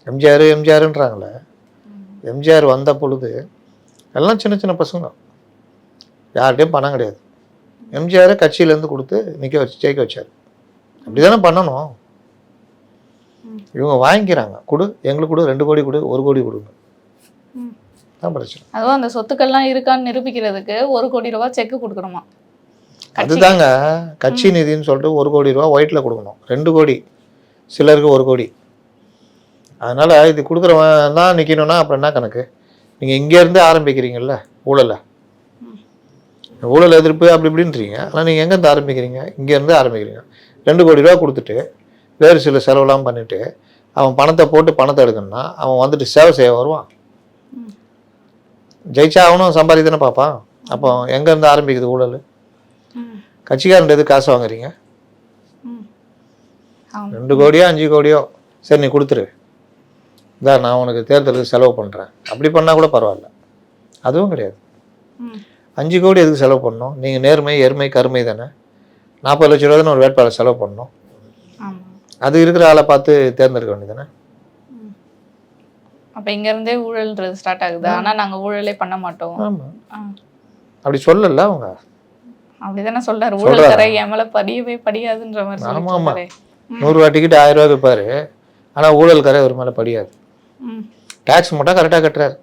எம்ஜிஆர்ன்றாங்களே, எம்ஜிஆர் வந்த பொழுது எல்லாம் சின்ன சின்ன பசங்க, யார்கிட்டையும் பணம் கிடையாது. எம்ஜிஆரை கட்சியிலேருந்து கொடுத்து நிற்க வச்சு ஜெயிக்க வச்சார். அப்படி தானே பண்ணணும். இவங்க வாங்கிக்கிறாங்க, கொடு எங்களுக்கு கொடு, 2 கோடி கொடு, 1 கோடி கொடுங்க, தான் பிரச்சனை. அதுவும் அந்த சொத்துக்கள்லாம் இருக்கான்னு நிரூபிக்கிறதுக்கு 1 கோடி ரூபாய் செக் கொடுக்கணுமா? அதுதாங்க கட்சி நிதின்னு சொல்லிட்டு 1 கோடி ரூபா ஒயிட்டில் கொடுக்கணும், 2 கோடி சிலருக்கு 1 கோடி. அதனால் இது கொடுக்குறவன் தான் நிற்கணும்னா அப்புறம் என்ன கணக்கு? நீங்கள் இங்கேருந்து ஆரம்பிக்கிறீங்கல்ல ஊழலை, ஊழல் எதிர்ப்பு அப்படி இப்படின்றீங்க. ஆனால் நீங்கள் எங்கேருந்து ஆரம்பிக்கிறீங்க? இங்கேருந்து ஆரம்பிக்கிறீங்க. 2 கோடி ரூபா கொடுத்துட்டு வேறு சில செலவுலாம் பண்ணிவிட்டு அவன் பணத்தை போட்டு பணத்தை எடுக்கணும்னா அவன் வந்துட்டு சேவை செய்ய வருவான். ஜெயிச்சா அவனும் சம்பாதித்தானே பார்ப்பான். அப்போ எங்கேருந்து ஆரம்பிக்குது ஊழல்? கட்சிக்காரன் எது காசு வாங்குறீங்க? 2 கோடியோ 5 கோடியோ சரி நீ கொடுத்துரு, இதான் நான் உனக்கு தேர்தலுக்கு செலவு பண்ணுறேன், அப்படி பண்ணால் கூட பரவாயில்ல. அதுவும் கிடையாது. 5 கோடி எதுக்கு செலவு பண்ணணும்? நீங்கள் நேர்மை எருமை கருமை தானே. 40 லட்ச ரூபா தானே ஒரு வேட்பாளர் செலவு பண்ணணும். அது இருக்கிற ஆளை பார்த்து தேர்ந்தெடுக்க வேண்டியதானே. அப்போ இங்கேருந்தே ஊழல்ன்றது ஸ்டார்ட் ஆகுது. ஆனால் நாங்கள் ஊழலே பண்ண மாட்டோம். ஆமாம், அப்படி சொல்லல அவங்க. அப்படிதானே சொல்றாரு, ஊழல் கரை என் மேலே படியவே படியாதுன்ற மாதிரி. ஆமாம் ஆமாம், 100 ரூபா டிக்கெட் 1000 ரூபா விற்பாரு, ஆனால் ஊழல் கரை ஒரு மேலே படியாது. டேக்ஸ் மட்டும் கரெக்டாக கட்டுறாரு.